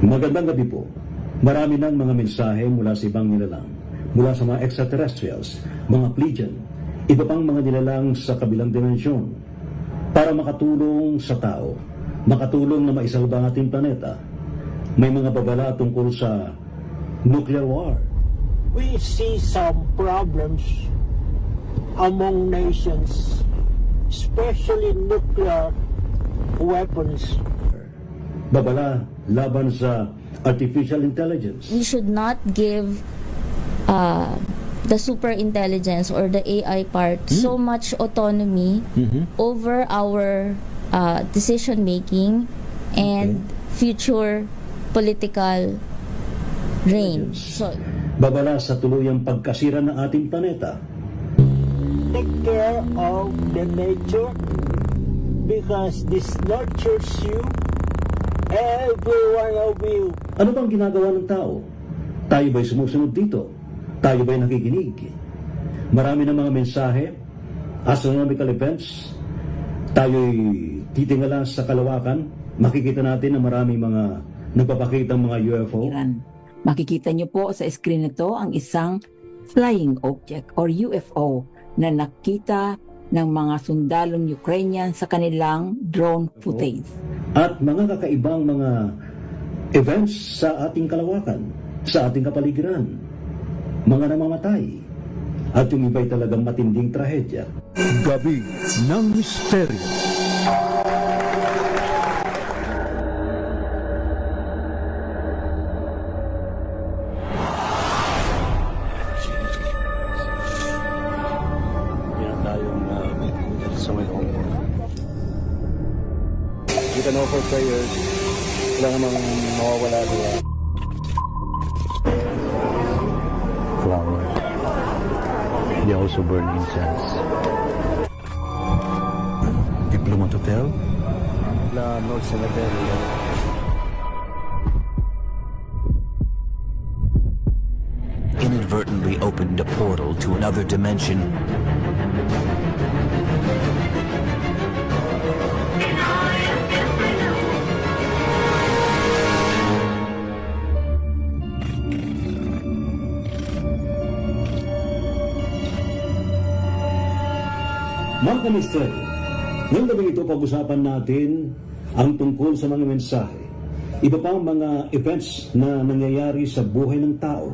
Magandang gabi po. Marami ng mga mensahe mula sa ibang nilalang, mula sa mga extraterrestrials, mga Pleiadian, iba pang mga nilalang sa kabilang dimensyon, para makatulong sa tao, makatulong na maisalba ang ating planeta. May mga babala tungkol sa nuclear war. We see some problems among nations, especially nuclear weapons. Babala laban sa artificial intelligence. We should not give the super intelligence or the AI part so much autonomy over our decision making and future political reign. So, Babala sa tuluyang pagkasira ng ating planeta. Take care of the nature because this nurtures you, every one of you. Ano bang ginagawa ng tao? Tayo ba'y sumusunod dito? Tayo ba'y nakikinig? Marami ng mga mensahe, astronomical events, tayo'y titingala sa kalawakan, makikita natin na marami mga nagpapakitang mga UFO. Makikita niyo po sa screen nito ang isang flying object or UFO na nakita ng mga sundalong Ukrainian sa kanilang drone footage. At mga kakaibang mga events sa ating kalawakan, sa ating kapaligiran, mga namamatay, at yung iba'y talagang matinding trahedya. Gabi ng Misteryo. You can offer prayers. Wala namang mawawala nila. Flower. They also burn incense. Diplomat Hotel? Na North Cemetery. Inadvertently opened a portal to another dimension. Mga kamisteryo, ngayong gabi ito pag-usapan natin ang tungkol sa mga mensahe, iba pang mga events na nangyayari sa buhay ng tao,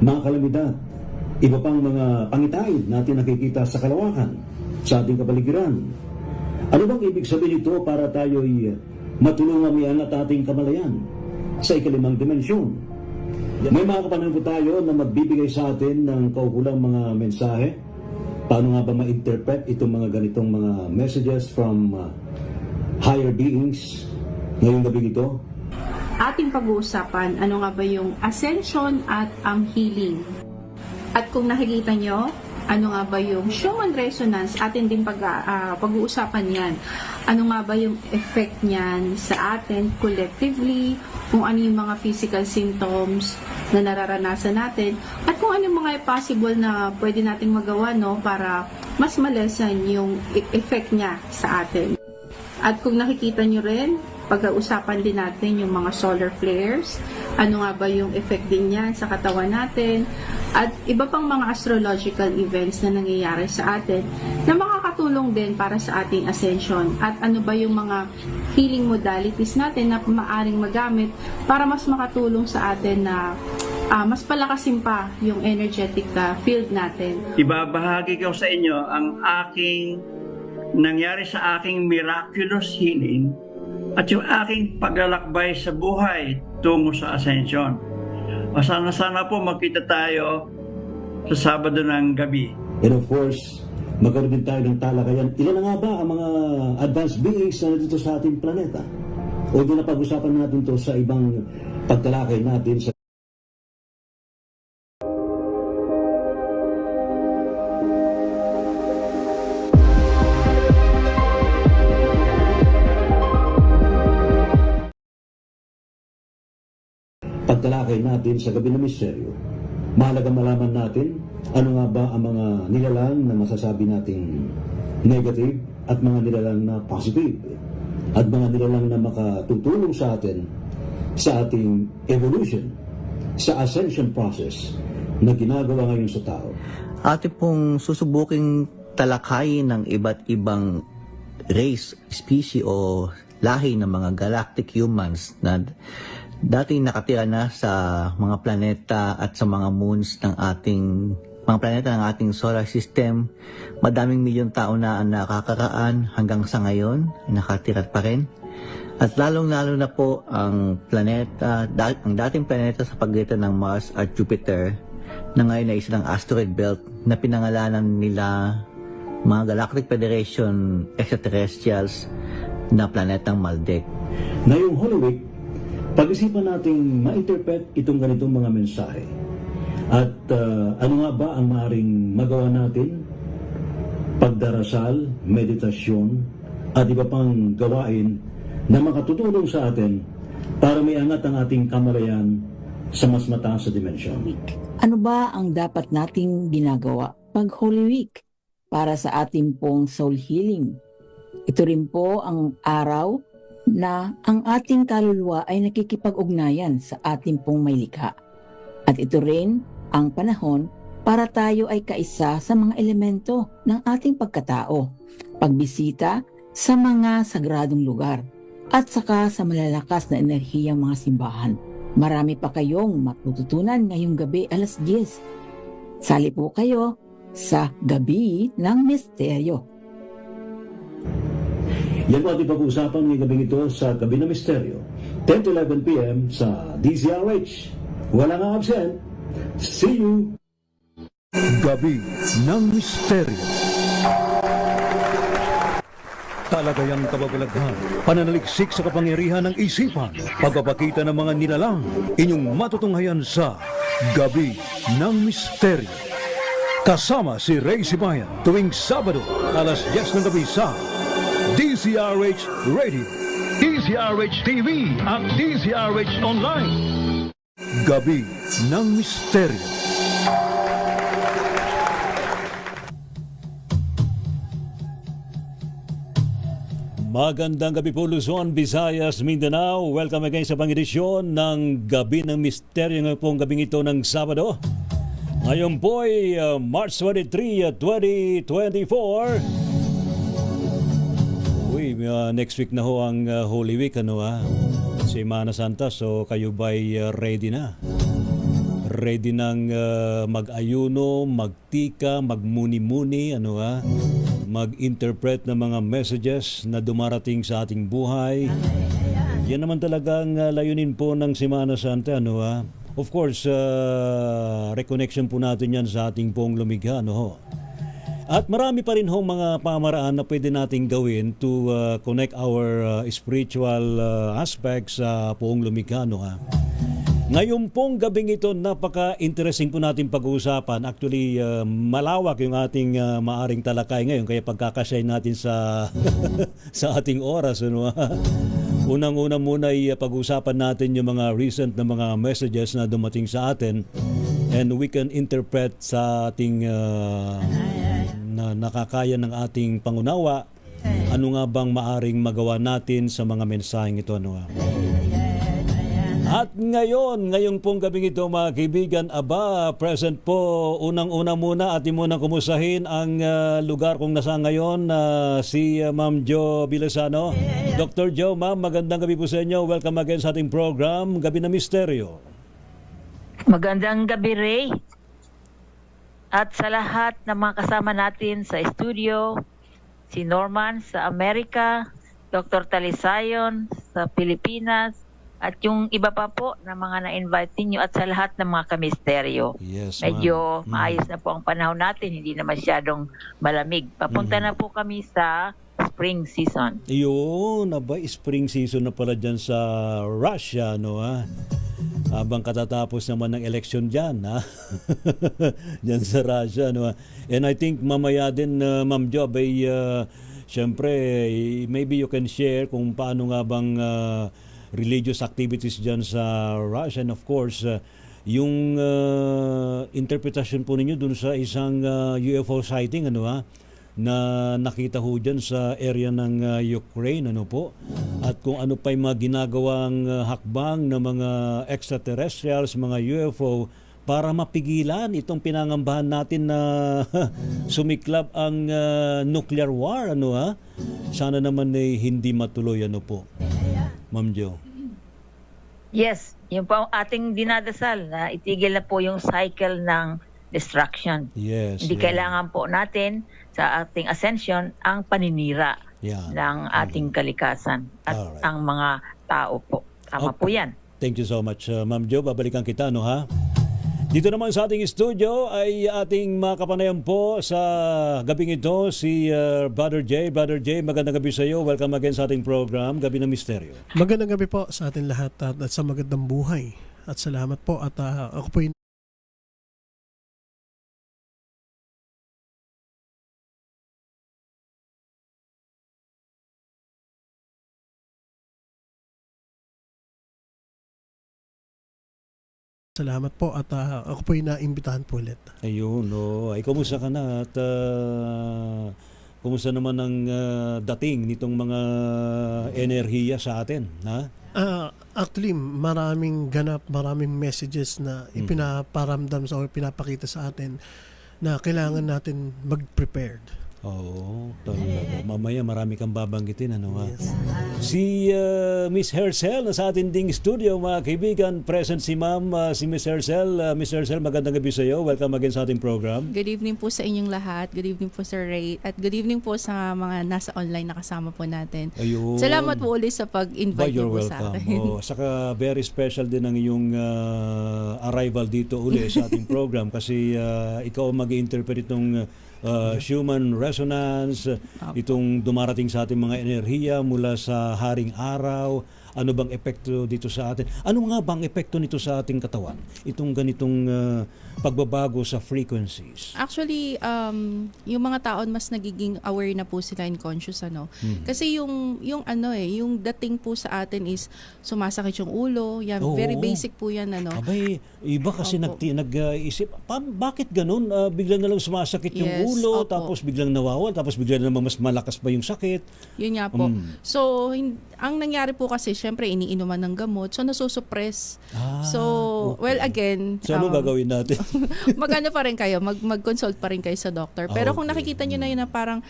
mga kalamidad, iba pang mga pangitain natin nakikita sa kalawakan, sa ating kapaligiran. Ano bang ibig sabihin ito para tayo'y matulungan miangat ating kamalayan sa ikalimang dimensyon? May mga kapanalan po tayo na magbibigay sa atin ng kaukulang mga mensahe. Paano nga ba ma-interpret itong mga ganitong mga messages from higher beings ngayong gabi ito? Ating pag-uusapan, ano nga ba yung ascension at ang healing. At kung nakikita nyo, ano nga ba yung Schumann resonance, atin din pag-uusapan yan. Ano nga ba yung effect niyan sa atin collectively, kung ano yung mga physical symptoms na nararanasan natin, at kung ano yung mga possible na pwede nating magawa para mas malessen yung effect niya sa atin. At kung nakikita nyo rin, pag-uusapan din natin yung mga solar flares, ano nga ba yung effect din yan sa katawan natin, at iba pang mga astrological events na nangyayari sa atin na makakatulong din para sa ating ascension, at ano ba yung mga healing modalities natin na maaaring magamit para mas makatulong sa atin na mas palakasin pa yung energetic field natin. Ibabahagi ko sa inyo ang aking nangyari sa aking miraculous healing at yung aking paglalakbay sa buhay tungo sa ascension. Sana po magkita tayo sa Sabado ng gabi. And of course, magkaroon din tayo ng talakayan. Ilan na nga ba ang mga advanced beings na dito sa ating planeta? O din na pag-usapan natin to sa ibang pagtalakay natin sa pagtalakay natin sa gabi ng misteryo. Mahalaga malaman natin ano nga ba ang mga nilalang na masasabi nating negative at mga nilalang na positive, at mga nilalang na makatutulong sa atin sa ating evolution, sa ascension process na ginagawa ngayon sa tao. Atin pong susubuking talakayin ng iba't ibang race, species o lahi ng mga galactic humans na dating nakatira na sa mga planeta at sa mga moons ng ating mga planeta ng ating solar system. Madaming milyon tao na ang nakakaraan hanggang sa ngayon, nakatira pa rin. At lalong-lalo na po ang planeta, ang dating planeta sa pagitan ng Mars at Jupiter na ngayon ay isang asteroid belt na pinangalanan nila mga Galactic Federation extraterrestrials na planetang Maldek. Ngayong Holy Week, pag-isipan nating ma-interpret itong ganitong mga mensahe. At ano nga ba ang maaaring magawa natin? Pagdarasal, meditasyon, at iba pang gawain na makatutulong sa atin para may angat ang ating kamalayan sa mas mataas na dimensyon. Ano ba ang dapat nating ginagawa pag Holy Week para sa ating pong soul healing? Ito rin po ang araw na ang ating kaluluwa ay nakikipag-ugnayan sa ating pong may likha. At ito rin ang panahon para tayo ay kaisa sa mga elemento ng ating pagkatao, pagbisita sa mga sagradong lugar, at saka sa malalakas na enerhiyang mga simbahan. Marami pa kayong matututunan ngayong gabi alas 10. Sali po kayo sa Gabi ng Misteryo. Yan po ating pag-uusapan ngayong gabi ito sa Gabi ng Misteryo, 10 to 11 p.m. sa DZRH. Walang absent. See you! Gabi ng Misteryo. Talagayang kababalaghan, pananaliksik sa kapangyarihan ng isipan, pagpapakita ng mga nilalang, inyong matutunghayan sa Gabi ng Misteryo. Kasama si Ray Sibayan tuwing Sabado, alas 10 ng gabi sa DZRH Radio, DZRH TV at DZRH Online. Gabi ng Misteryo. Magandang gabi po Luzon, Visayas, Mindanao. Welcome again sa pang-edisyon ng Gabi ng Misteryo ngayon pong gabing ito ng Sabado. Ngayon po ay March 23, 2024. Uy, next week na ho ang Holy Week, Semana Santa, so kayo ba'y ready na? Ready nang mag-ayuno, magtika, magmuni-muni, mag-interpret ng mga messages na dumarating sa ating buhay. Yan naman talagang layunin po ng Semana Santa, Of course, reconnection po natin yan sa ating pong lumikha, At marami pa rin hong mga pamaraan na pwede nating gawin to connect our spiritual aspects sa poong lumikha, Ngayon pong gabing ito, napaka-interesting po natin pag-uusapan. Actually, malawak yung ating maaring talakay ngayon, kaya pagkakasya natin sa sa ating oras. Unang-una muna ay pag-uusapan natin yung mga recent na mga messages na dumating sa atin, and we can interpret sa ating na nakakaya ng ating pangunawa. Ano nga bang maaring magawa natin sa mga mensaheng ito? At ngayong pong gabing ito, mga kaibigan, present po, unang-una muna atin muna kumusahin ang lugar kung nasa ngayon, si Ma'am Jo Villasano. Dr. Jo, ma'am, magandang gabi po sa inyo. Welcome again sa ating program, Gabi na Misteryo. Magandang gabi, Ray. At sa lahat ng mga kasama natin sa studio, si Norman sa Amerika, Dr. Talisayon sa Pilipinas, at yung iba pa po na mga na-invite ninyo, at sa lahat ng mga kamisteryo. Yes, medyo maayos na po ang panahon natin, hindi na masyadong malamig. Papunta na po kami sa spring season. Yun, spring season na pala dyan sa Russia, Habang katatapos naman ng election dyan, dyan sa Russia, And I think mamaya din, Ma'am Jo, syempre, maybe you can share kung paano nga bang religious activities dyan sa Russia, and of course yung interpretation po ninyo dun sa isang UFO sighting, na nakita ho dyan sa area ng Ukraine, ano po, at kung ano pa yung mga ginagawang hakbang ng mga extraterrestrials, mga UFO, para mapigilan itong pinangambahan natin na sumiklab ang nuclear war, ano ha? Sana naman ay hindi matuloy, ano po. Ma'am Jo. Yes, yun po ang ating dinadasal na itigil na po yung cycle ng destruction. Yes. Hindi kailangan po natin sa ating ascension ang paninira ng ating kalikasan at Alright. ang mga tao po. Tama po yan. Thank you so much, Ma'am Jo. Babalikan kita, no ha? Dito naman sa ating studio ay ating makapanayan po sa gabing ito si Brother J. Brother J, magandang gabi sa iyo. Welcome again sa ating program, Gabi ng Misteryo. Magandang gabi po sa atin lahat at sa magandang buhay. At salamat po at ako po salamat po at ako po yung naimbitahan po ulit. Ayun, no. Ay, kumusta ka na at kumusta naman ang dating nitong mga enerhiya sa atin, ha? Actually, maraming ganap, maraming messages na ipinaparamdam o pinapakita sa atin na kailangan natin mag-prepared. Oo, talaga. Mamaya marami kang babanggitin, ano ha? Si Miss Hercel na sa ating ding studio, mga kaibigan. Present si Ma'am, si Miss Hercel. Miss Hercel, magandang gabi sa iyo. Welcome again sa ating program. Good evening po sa inyong lahat. Good evening po Sir Ray. At good evening po sa mga nasa online na kasama po natin. Ayun. Salamat po ulit sa pag-invite niyo po sa akin. Oh, saka very special din ang iyong arrival dito uli sa ating program kasi ikaw mag-i-interpret itong human resonance, itong dumarating sa ating mga enerhiya mula sa haring araw. Ano bang epekto dito sa atin? Ano nga bang epekto nito sa ating katawan? Itong ganitong pagbabago sa frequencies. Actually, yung mga taon mas nagiging aware na po sila in conscious, ano. Kasi yung dating po sa atin is sumasakit yung ulo. Yan, very basic po yan, ano. Abay, iba kasi nag-isip, bakit ganun? Biglang na lang sumasakit yung ulo, tapos biglang nawawal, tapos biglang na naman mas malakas pa yung sakit. Yun nga po. So, ang nangyari po kasi, syempre, iniinuman ng gamot. So, nasusupress. Well, again... So, ano gagawin natin? Magano pa rin kayo, mag-consult pa rin kayo sa doctor. Pero kung nakikita nyo na yun na parang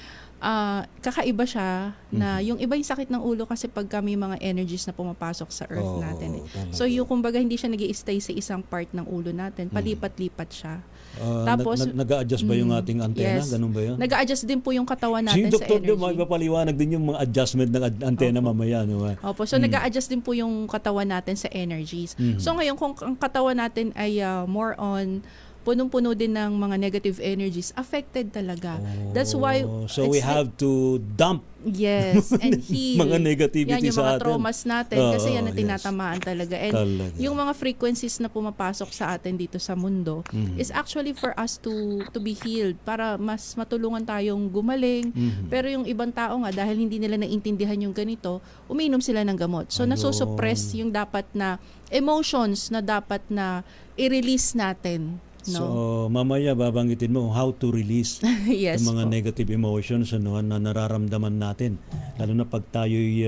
kakaiba siya, na yung iba yung sakit ng ulo kasi pag may mga energies na pumapasok sa earth natin. So, yung kumbaga hindi siya nag-i-stay sa isang part ng ulo natin, palipat-lipat siya. Tapos nag-a-adjust ba yung ating antena? Yes. Ganun ba yun? Nag-a-adjust din po yung katawan natin sa Doktor energy. magpapaliwanag din yung mga adjustment ng antena mamaya. No? Opo, so nag-a-adjust din po yung katawan natin sa energies. So ngayon, kung ang katawan natin ay more on punong-puno din ng mga negative energies, affected talaga. That's why... So we have to dump and heal. mga negativity yan, yung sa mga atin. traumas natin kasi yan ang tinatamaan talaga. And yung mga frequencies na pumapasok sa atin dito sa mundo is actually for us to be healed para mas matulungan tayong gumaling. Pero yung ibang tao nga, dahil hindi nila naintindihan yung ganito, umiinom sila ng gamot. So nasusuppress yung dapat na emotions na dapat na i-release natin. No? So, mamaya babanggitin mo how to release yes, yung mga po. negative emotions na nararamdaman natin. Lalo na pag tayo'y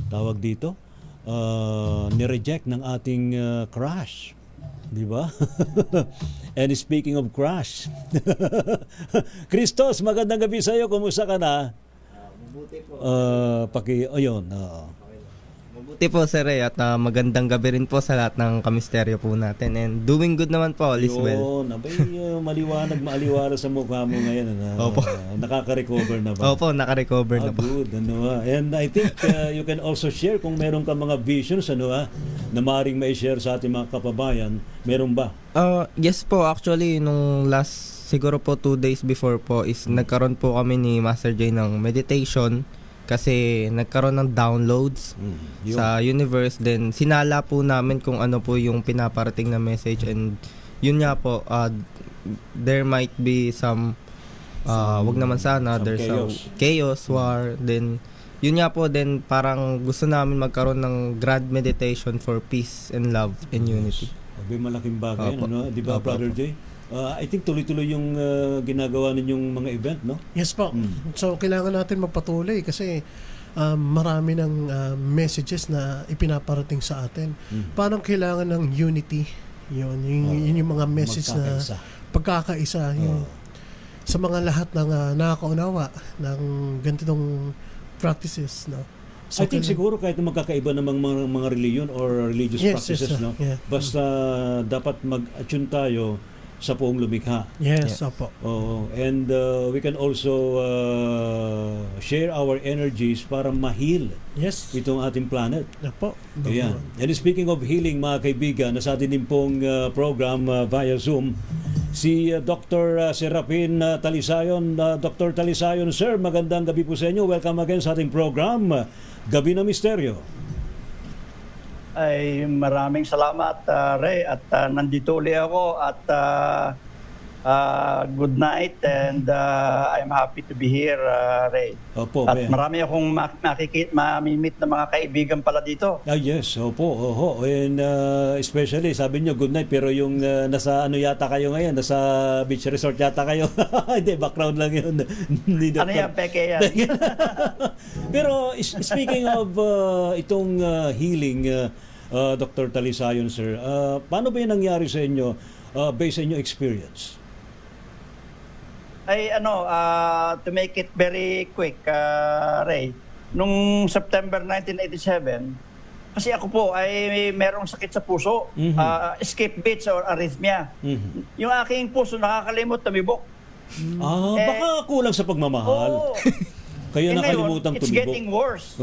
tawag dito, nireject ng ating crush. Di ba? And speaking of crush, Christos, magandang gabi sa iyo. Kumusta ka na? Mabuti po. Mabuti po Sir Ray at magandang gabi rin po sa lahat ng kamisteryo po natin and doing good naman po, all is well. Maliwanag sa mukha mo ngayon. Opo. Nakaka-recover na ba? Opo, naka-recover na po. Good. And I think you can also share kung meron ka mga visions na maaaring mai-share sa ating mga kapabayan. Meron ba? Yes po, actually nung last siguro po 2 days before po is nagkaroon po kami ni Master J ng meditation. Kasi nagkaroon ng downloads sa universe. Then sinala po namin kung ano po yung pinaparating na message. And yun nga po, there might be some, wag naman sana, there's some chaos, war. Then yun nga po, then parang gusto namin magkaroon ng grand meditation for peace and love and unity. Malaking bagay, di ba, Brother J? I think tuloy-tuloy yung ginagawa ninyong mga event, no? Yes po. So, kailangan natin magpatuloy kasi marami ng messages na ipinaparating sa atin. Parang kailangan ng unity. Yun yung mga message na pagkakaisa. Yung, sa mga lahat ng nakakaunawa ng ganitong practices. No? So, I think siguro kahit na magkakaiba ng mga religion or religious practices, no? Yeah. Basta dapat mag-attune tayo sa poong lumikha. Yes, opo. And we can also share our energies para ma-heal itong ating planet. Opo. Ayan. And speaking of healing, mga kaibigan, nasa atin din pong program via Zoom, si Dr. Serapin Talisayon. Dr. Talisayon, sir, magandang gabi po sa inyo. Welcome again sa ating program, Gabi ng Misteryo. Ay maraming salamat, Ray, at nandito ulit ako at good night and I'm happy to be here, Ray. Opo, at marami akong mamimit na mga kaibigan pala dito. Yes, opo. And especially, sabi nyo, good night, pero yung nasa ano yata kayo ngayon, nasa beach resort yata kayo. Hindi, background lang yun. Ano yan, peke yan. Pero speaking of itong healing, Dr. Talisayon, sir, paano ba yung nangyari sa inyo based on your experience? Ay to make it very quick, Ray, nung September 1987, kasi ako po ay merong sakit sa puso, escape beats or arrhythmia. Yung aking puso nakakalimot, tumibok. Baka kulang sa pagmamahal. Oo. Kaya nakalimutan it's tumibok. getting worse.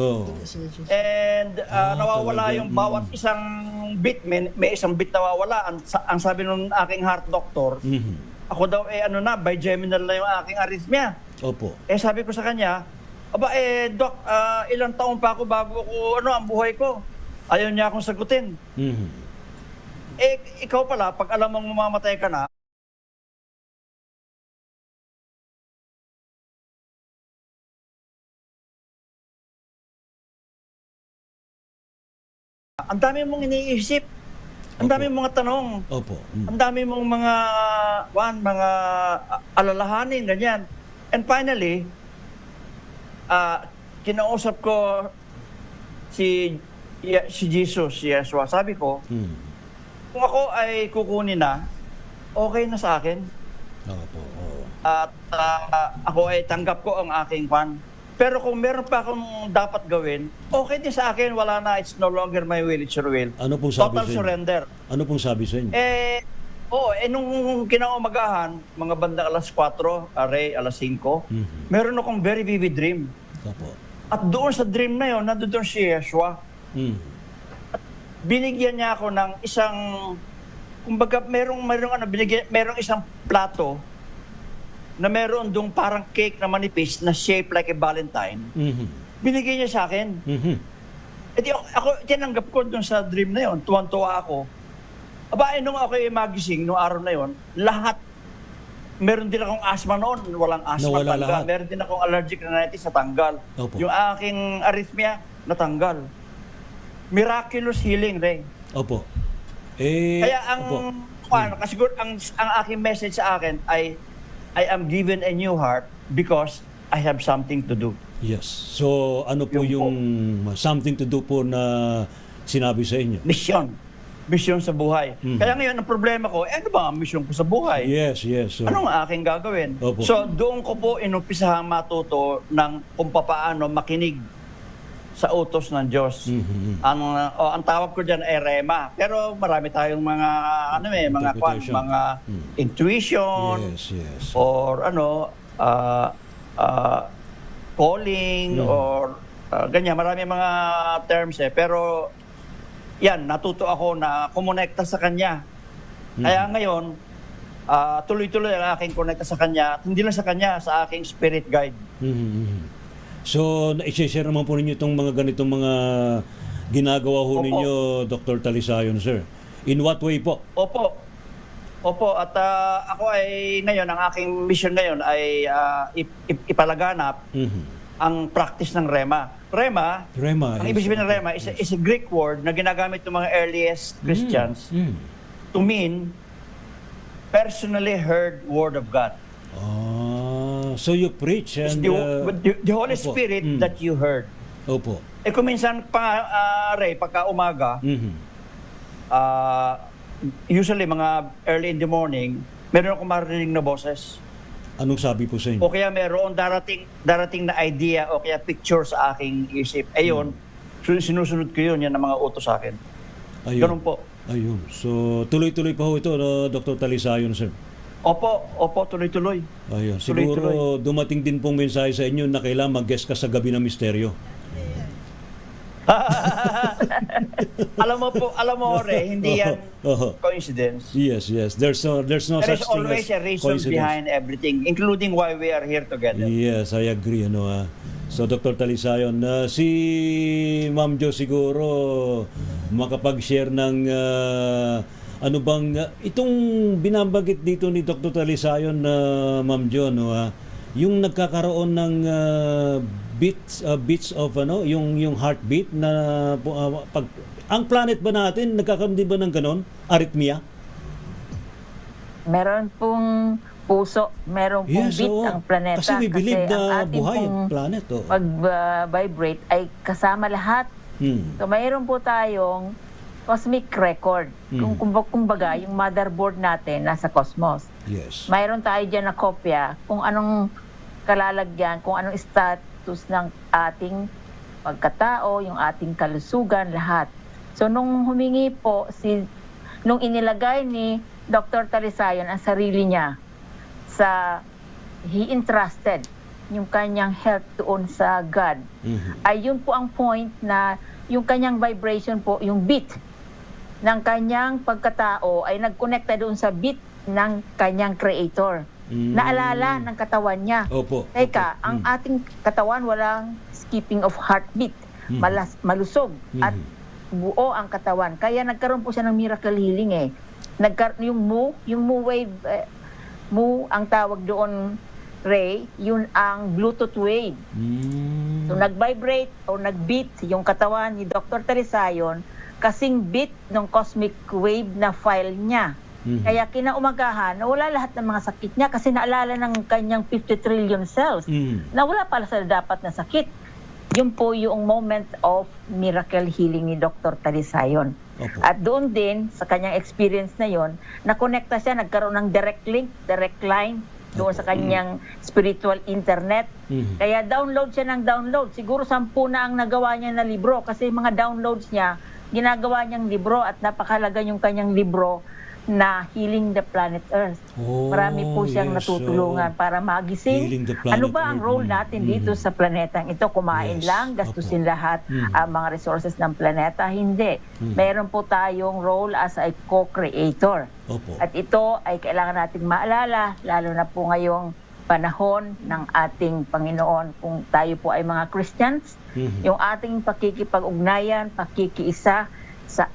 And nawawala yung bawat isang beat. May isang beat nawawala. Ang sabi ng aking heart doctor, ako daw bigeminal na yung aking arrhythmia. Opo. Sabi ko sa kanya, doc, ilang taon pa ako bago ko, ang buhay ko. Ayaw niya akong sagutin. Ikaw pala, pag alam mong mamamatay ka na, ang dami mong iniisip. Ang dami mong mga tanong. Opo. Ang dami mong mga alalahanin, ganyan. And finally, kinausap ko si Jesus, si Yeshua. Sabi ko, kung ako ay kukunin na, okay na sa akin. Opo. At ako ay tanggap ko ang aking pan. Pero kung meron pa akong dapat gawin, okay din sa akin, wala na, it's no longer my will, it's your will. Ano pong sabi Total sa inyo? surrender. Ano pong sabi sa inyo? Nung kinaumagahan, mga bandang alas 4, Ray, alas 5, meron akong very vivid dream. Opo. At doon sa dream na yon, nandoon si Yeshua. At binigyan niya ako ng isang, kumbaga, merong isang plato na meron dong parang cake na manipis na shaped like a Valentine. Binigay niya sa akin. Ako, tinanggap ko dun sa dream na yon, tuwan-tuwa ako. Nung ako magising, nung araw na yon, lahat, meron din akong asthma noon, walang asthma, nawala tanggal. lahat. Meron din akong allergic rhinitis, natanggal. Opo. Yung aking arrhythmia, natanggal. Miraculous healing, Ray. Opo. Kaya opo. kasi ang aking message sa akin ay, I am given a new heart because I have something to do. Yes. So, ano po yung something to do po na sinabi sa inyo? Mission sa buhay. Kaya ngayon, ang problema ko, ano ba ang mission ko sa buhay? Yes. So, Anong aking gagawin? Opo. So, doon ko po inumpisahang matuto ng kung paano makinig sa utos ng Diyos. Ang tawag ko diyan ay rema. Pero marami tayong mga intuition, yes. or calling, or ganyan, marami mga terms pero yan, natuto ako na kumonekta sa Kanya. Kaya ngayon, tuloy-tuloy ang aking konekta sa Kanya, hindi lang sa Kanya, sa aking spirit guide. So, i-share naman po ninyo itong mga ganitong mga ginagawa ho ninyo, Dr. Talisayon, sir. In what way po? Opo. At ako ay ngayon, ang aking mission ngayon ay ipalaganap ang practice ng Rema. Rema, ang ibig sabihin ng Rema is a Greek word na ginagamit ng mga earliest Christians to mean personally heard word of God. So you preach It's and... the Holy opo. Spirit that you heard. Opo. Kung minsan pagka umaga, usually mga early in the morning, meron akong maririnig na boses. Anong sabi po sa inyo? O kaya meron darating na idea o kaya picture sa aking isip. Ayun, sinusunod ko yun, yan ang mga utos sa akin. Ayun. Ganun po. Ayun. So, tuloy-tuloy pa ho ito, no, Dr. Talisayon, sir. Opo, tuloy-tuloy. Ayun. Siguro dumating din pong mensahe sa inyo na kailangan mag-guest ka sa Gabi ng Misteryo. alam mo, Ray, hindi yan coincidence. Yes. There's no There such is thing always as a reason coincidence. behind everything, including why we are here together. Yes, I agree. So, Dr. Talisayon, si Ma'am Jo siguro makapag-share ng ano bang itong binabagit dito ni Dr. Talisayon na Ma'am Jo, yung nagkakaroon ng beats of yung heartbeat na pag ang planet ba natin nagkakaroon din ba ng ganon arrhythmia? Meron pong puso, meron pong beat ang planeta. Kasi we believe ang na ating buhay pong ang planet. mag-vibrate ay kasama lahat. So mayroon po tayong cosmic record. Kumbaga, yung motherboard natin nasa cosmos. Yes. Mayroon tayo dyan na kopya kung anong kalalagyan, kung anong status ng ating pagkatao, yung ating kalusugan, lahat. So nung humingi po, nung inilagay ni Dr. Talisayon ang sarili niya he entrusted yung kanyang health doon sa God. Ay yun po ang point na yung kanyang vibration po, yung beat ng kanyang pagkatao ay nagkonekta doon sa beat ng kanyang creator. Naalala ng katawan niya. Opo. Teka, ang ating katawan walang skipping of heartbeat. Malusog at buo ang katawan. Kaya nagkaroon po siya ng miracle healing yung Mu wave, Mu ang tawag doon, Ray, yun ang Bluetooth wave. So nag-vibrate o nag-beat yung katawan ni Dr. Talisayon kasing beat ng cosmic wave na file niya. Kaya kinaumagahan, nawala lahat ng mga sakit niya kasi naalala ng kanyang 50 trillion cells na wala pala sa dapat na sakit. Yun po yung moment of miracle healing ni Dr. Talisayon. At doon din, sa kanyang experience na yon, nakonekta siya, nagkaroon ng direct link, direct line doon sa kanyang spiritual internet. Kaya download siya ng download. Siguro 10 na ang nagawa niya na libro kasi mga downloads niya, ginagawa niyang libro at napakalaga yung kanyang libro na Healing the Planet Earth. Marami po siyang natutulungan para magising. Ano ba ang role natin dito sa planetang ito? Kumain lang, gastusin lahat ang mga resources ng planeta? Hindi. Meron po tayong role as a co-creator. At ito ay kailangan natin maalala, lalo na po ngayong panahon ng ating Panginoon kung tayo po ay mga Christians, yung ating pakikipag-ugnayan, pakikiisa sa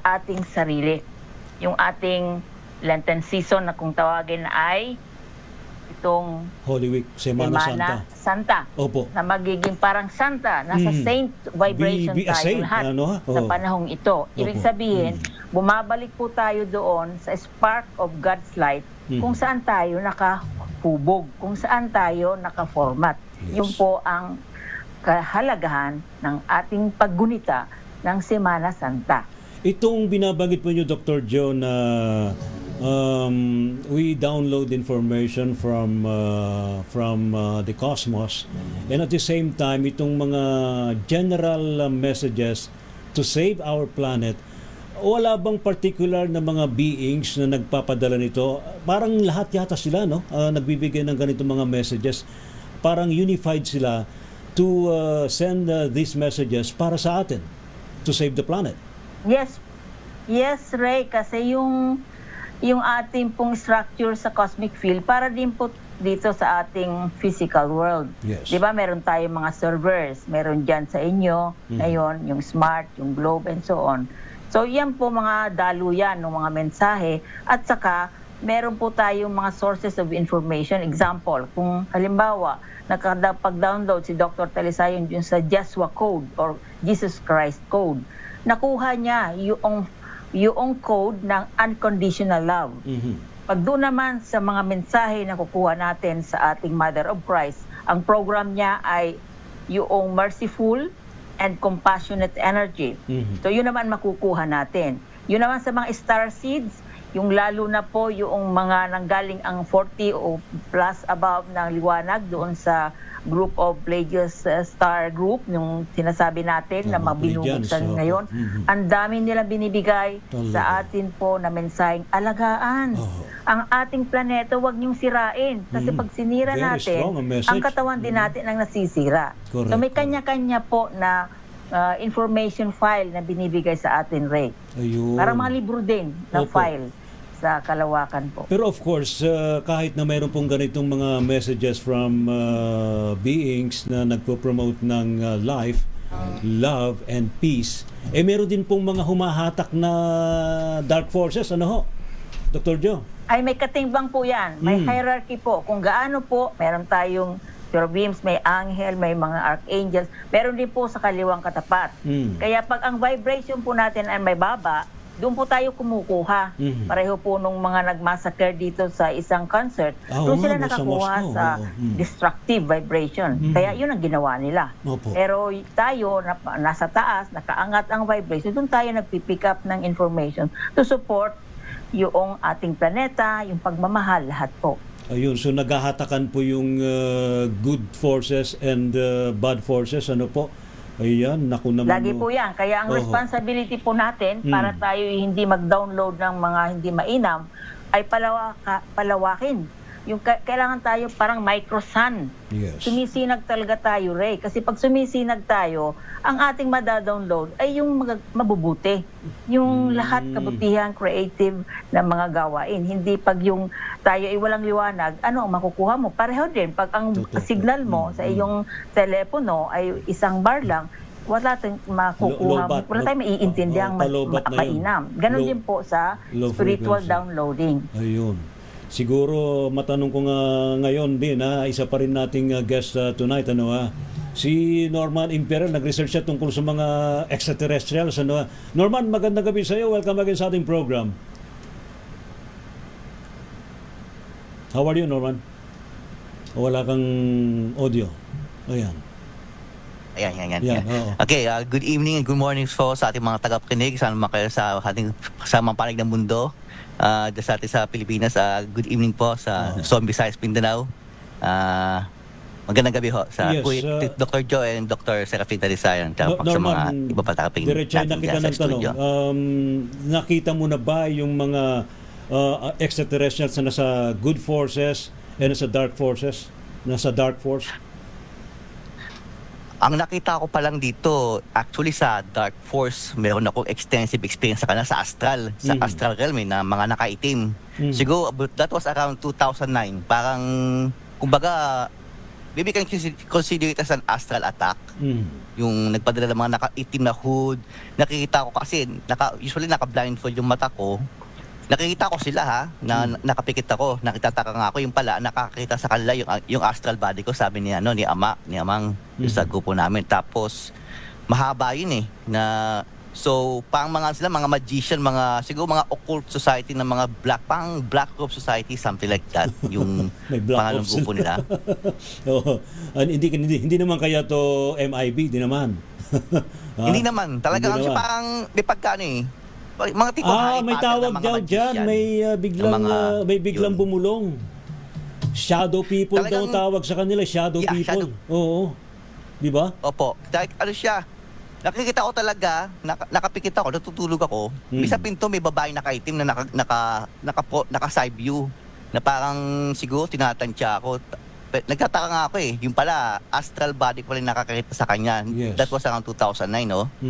ating sarili. Yung ating Lenten season na kung tawagin ay itong Holy Week, Semana Santa. Opo. Na magiging parang Santa. Nasa saint vibration Be a tayo saint, lahat sa Oh. panahong ito. Ibig sabihin, bumabalik po tayo doon sa spark of God's light kung saan tayo nakahubog, kung saan tayo nakaformat. Yung po ang kahalagahan ng ating paggunita ng Semana Santa. Itong binabanggit po niyo, Dr. Joe, na we download information from the cosmos, and at the same time itong mga general messages to save our planet, wala bang particular na mga beings na nagpapadala nito? Parang lahat yata sila, no? Nagbibigay ng ganitong mga messages. Parang unified sila to send these messages para sa atin to save the planet. Yes, Ray, kasi yung ating pong structure sa cosmic field para din po dito sa ating physical world. Yes. 'Di ba? Meron tayong mga servers, meron diyan sa inyo ngayon, yung smart, yung globe and so on. So yan po mga daluyan ng mga mensahe at saka meron po tayong mga sources of information. Example, kung halimbawa, nakapag-download si Dr. Talisayon dun sa Jeswa Code or Jesus Christ Code, nakuha niya yung code ng unconditional love. Pag doon naman sa mga mensahe na kukuha natin sa ating Mother of Christ, ang program niya ay yung merciful and compassionate energy. So yun naman makukuha natin. Yun naman sa mga star seeds, yung lalo na po yung mga nanggaling ang 40 o plus above ng liwanag doon sa group of Pleiades star group, yung sinasabi natin na mabinubuksan ngayon. Ang dami nilang binibigay sa atin po na mensaheng alagaan. Ang ating planeta, huwag niyong sirain. Kasi pag sinira Very natin, strong a message. ang katawan din natin ang nasisira. Correct. So may kanya-kanya po na information file na binibigay sa atin, Ray. Ayun. Parang mga libro din na Opo. file sa kalawakan po. Pero of course, kahit na mayroon pong ganitong mga messages from beings na nagpo-promote ng life, love, and peace, meron din pong mga humahatak na dark forces. Ano ho, Dr. Joe? Ay may katimbang po yan. May hierarchy po. Kung gaano po, meron tayong cherubims, may angel, may mga archangels. Meron din po sa kaliwang katapat. Kaya pag ang vibration po natin ay may baba, doon po tayo kumukuha. Pareho po nung mga nagmassacre dito sa isang concert, doon sila nakakuha sa destructive vibration. Kaya yun ang ginawa nila. Pero tayo, nasa taas, nakaangat ang vibration, doon tayo nagpipick up ng information to support yung ating planeta, yung pagmamahal, lahat po. Ayun, so naghahatakan po yung good forces and bad forces. Ano po? Ayan, naku naman. Lagi po yan. Kaya ang responsibility po natin para tayo hindi mag-download ng mga hindi mainam ay palawakin. Yung kailangan tayo parang micro-sun. Yes. Sumisinag talaga tayo, Ray. Kasi pag sumisinag tayo, ang ating madadownload ay yung mabubuti. Yung lahat kabutihan, creative na mga gawain. Hindi pag yung tayo ay walang liwanag, ano ang makukuha mo? Pareho din. Pag ang signal mo sa iyong telepono ay isang bar lang, wala tayong makukuha mo. Wala tayong maiintindihang mainam. Ganon din po sa spiritual downloading. Ayun. Siguro matanong ko nga ngayon din, isa pa rin nating guest tonight, si Norman Imperial, nag-research siya tungkol sa mga extraterrestrials. Norman, magandang gabi sa iyo. Welcome again sa ating program. How are you, Norman? Wala kang audio. Ayan. Ayan. Okay, good evening and good morning po sa ating mga tagapakinig. Sana kayo sa ating kasamang panig ng mundo. Sa ating sa Pilipinas, good evening po sa Luzon, Visayas, Mindanao. Magandang gabi ho sa Dr. Joe and Dr. Serafin Talisayon. Sa mga iba pa tagapakinig natin nakita sa ng studio. Nakita mo na ba yung mga extraterrestrials na nasa good forces and nasa dark forces? Nasa dark force? Ang nakita ko pa lang dito, actually sa Dark Force, meron akong extensive experience sa kanila sa astral. Sa astral realm na mga nakaitim. Siguro, that was around 2009. Parang, kumbaga, maybe can consider it as an astral attack. Yung nagpadala ng mga nakaitim na hood. Nakikita ko kasi, usually naka-blindfold yung mata ko. Nakikita ko sila nakapikit ako, nakitataka nga ako, yung pala nakakita sa kanila yung astral body ko, sabi ni Amang sa grupo namin. Tapos mahaba yun so pang mga magician, siguro mga occult society ng mga black group society, something like that, yung pangalang grupo nila. Hindi naman kaya to MIB, di naman. Hindi naman, talaga parang may pagkano mga tipo may tawag daw dyan. May biglang bumulong. Shadow people daw tawag sa kanila. Shadow people. Oo. Di ba? Opo. Ano siya? Nakikita ko talaga, nakapikit ako, natutulog ako. Sa pinto may babae nakaitim na naka-side view. Na parang siguro tinatansya ako. Nagtataka nga ako yung pala, astral body ko rin nakakita sa kanya. Yes. That was around 2009,